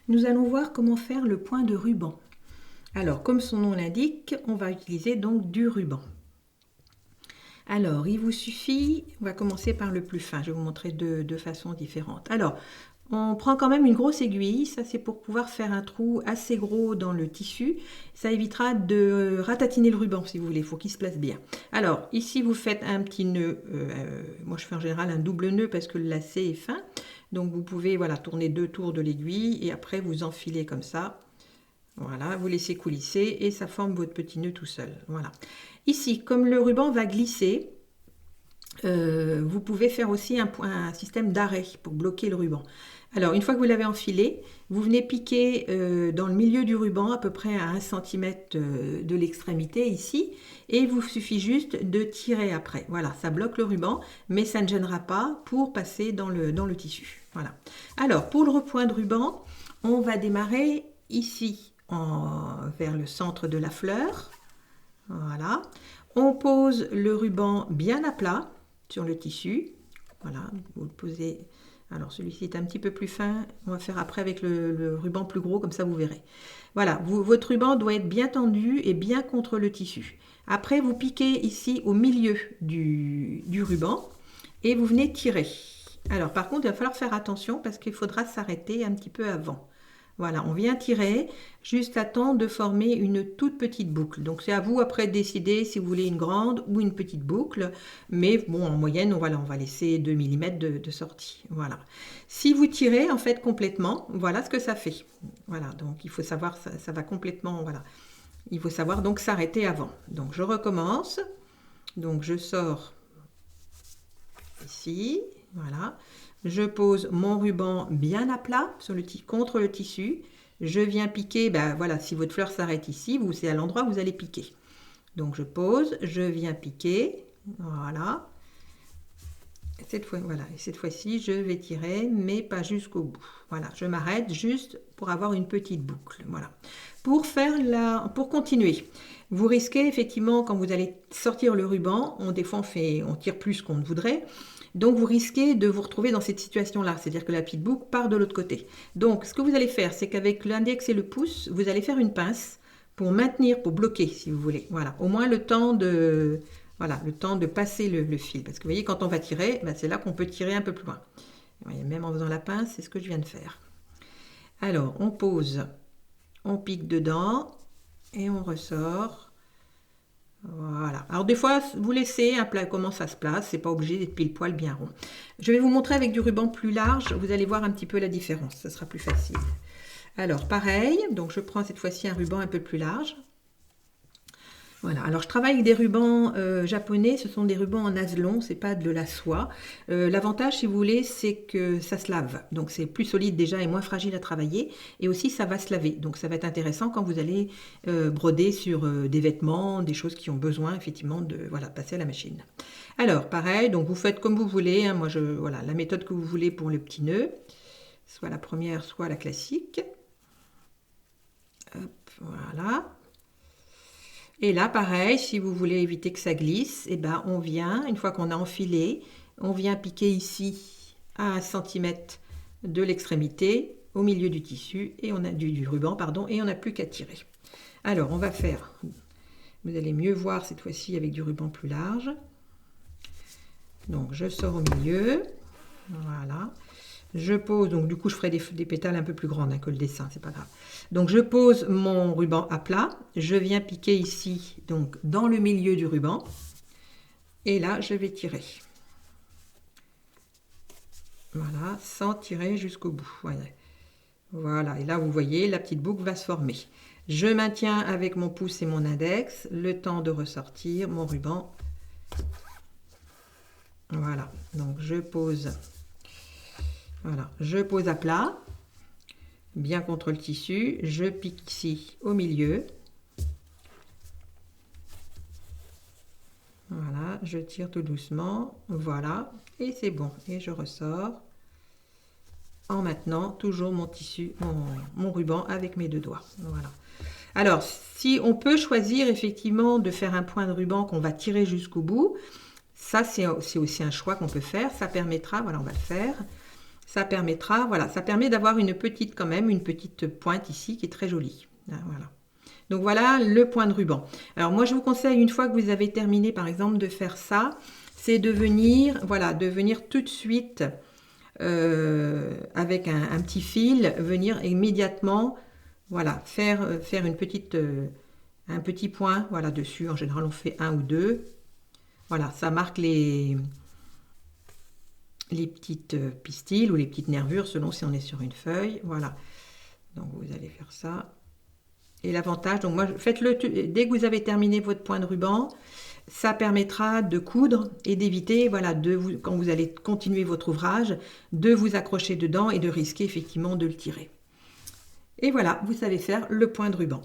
Nous allons voir comment faire le point de ruban. Alors, comme son nom l'indique, on va utiliser donc du ruban. Alors, il vous suffit, on va commencer par le plus fin, je vais vous montrer deux façons différentes. Alors, on prend quand même une grosse aiguille, ça c'est pour pouvoir faire un trou assez gros dans le tissu. Ça évitera de ratatiner le ruban si vous voulez, il faut qu'il se place bien. Alors, ici vous faites un petit nœud, moi je fais en général un double nœud parce que le lacet est fin. Donc vous pouvez voilà, tourner 2 tours de l'aiguille et après vous enfilez comme ça. Voilà, vous laissez coulisser et ça forme votre petit nœud tout seul. Voilà. Ici, comme le ruban va glisser, vous pouvez faire aussi un système d'arrêt pour bloquer le ruban. Alors, une fois que vous l'avez enfilé, vous venez piquer dans le milieu du ruban, à peu près à 1 cm de l'extrémité ici, et il vous suffit juste de tirer après. Voilà, ça bloque le ruban, mais ça ne gênera pas pour passer dans le tissu. Voilà. Alors, pour le repoint de ruban, on va démarrer ici, vers le centre de la fleur. Voilà. On pose le ruban bien à plat sur le tissu. Voilà, vous le posez. Alors celui-ci est un petit peu plus fin. On va faire après avec le ruban plus gros, comme ça vous verrez. Voilà, votre ruban doit être bien tendu et bien contre le tissu. Après, vous piquez ici au milieu du ruban et vous venez tirer. Alors par contre, il va falloir faire attention parce qu'il faudra s'arrêter un petit peu avant. Voilà, on vient tirer juste à temps de former une toute petite boucle. Donc c'est à vous après de décider si vous voulez une grande ou une petite boucle. Mais bon, en moyenne, on va laisser 2 mm de sortie. Voilà. Si vous tirez en fait complètement, voilà ce que ça fait. Voilà, donc il faut savoir, ça va complètement, voilà. Il faut savoir donc s'arrêter avant. Donc je recommence. Donc je sors ici, voilà. Je pose mon ruban bien à plat contre le tissu. Je viens piquer, ben voilà, si votre fleur s'arrête ici, c'est à l'endroit où vous allez piquer. Donc je pose, je viens piquer, voilà. Cette fois-ci, je vais tirer, mais pas jusqu'au bout. Voilà, je m'arrête juste pour avoir une petite boucle. Voilà. Pour continuer, vous risquez effectivement, quand vous allez sortir le ruban, des fois on tire plus qu'on ne voudrait. Donc vous risquez de vous retrouver dans cette situation-là, c'est-à-dire que la petite boucle part de l'autre côté. Donc ce que vous allez faire, c'est qu'avec l'index et le pouce, vous allez faire une pince pour maintenir, pour bloquer si vous voulez. Voilà, au moins le temps de passer le fil. Parce que vous voyez, quand on va tirer, c'est là qu'on peut tirer un peu plus loin. Même en faisant la pince, c'est ce que je viens de faire. Alors, on pose, on pique dedans et on ressort. Voilà. Alors des fois, vous laissez un plat comment ça se place, c'est pas obligé d'être pile poil bien rond. Je vais vous montrer avec du ruban plus large, vous allez voir un petit peu la différence, ça sera plus facile. Alors pareil, donc je prends cette fois-ci un ruban un peu plus large. Voilà, alors je travaille avec des rubans japonais, ce sont des rubans en nylon, c'est pas de la soie. L'avantage, si vous voulez, c'est que ça se lave, donc c'est plus solide déjà et moins fragile à travailler, et aussi ça va se laver, donc ça va être intéressant quand vous allez broder sur des vêtements, des choses qui ont besoin effectivement de passer à la machine. Alors pareil, donc vous faites comme vous voulez, hein, voilà, la méthode que vous voulez pour le petit nœud, soit la première, soit la classique. Hop, voilà. Et là, pareil, si vous voulez éviter que ça glisse, on vient, une fois qu'on a enfilé, on vient piquer ici à 1 cm de l'extrémité, au milieu du tissu, et on a du ruban, pardon, et on n'a plus qu'à tirer. Alors, on va faire, vous allez mieux voir cette fois-ci avec du ruban plus large. Donc, je sors au milieu, voilà. Je pose, donc du coup je ferai des pétales un peu plus grandes que le dessin, c'est pas grave. Donc je pose mon ruban à plat, je viens piquer ici, donc dans le milieu du ruban, et là je vais tirer. Voilà, sans tirer jusqu'au bout. Voilà, et là vous voyez, la petite boucle va se former. Je maintiens avec mon pouce et mon index le temps de ressortir mon ruban. Voilà, donc je pose. Voilà, je pose à plat, bien contre le tissu, je pique ici au milieu. Voilà, je tire tout doucement, voilà, et c'est bon. Et je ressors en maintenant toujours mon tissu, mon ruban avec mes 2 doigts. Voilà. Alors, si on peut choisir effectivement de faire un point de ruban qu'on va tirer jusqu'au bout, ça c'est aussi un choix qu'on peut faire, ça permettra, voilà, on va le faire. ça permettra, voilà, ça permet d'avoir une petite quand même, une petite pointe ici qui est très jolie. Voilà. Donc voilà le point de ruban. Alors moi je vous conseille, une fois que vous avez terminé par exemple de faire ça, c'est de venir, voilà, de venir tout de suite avec un petit fil, venir immédiatement, voilà, faire une petite, un petit point, voilà, dessus. En général on fait un ou deux. Voilà, ça marque les petites pistils ou les petites nervures selon si on est sur une feuille. Voilà, donc vous allez faire ça. Et l'avantage, donc moi, faites-le dès que vous avez terminé votre point de ruban, ça permettra de coudre et d'éviter, voilà, quand vous allez continuer votre ouvrage, de vous accrocher dedans et de risquer effectivement de le tirer. Et voilà, vous savez faire le point de ruban.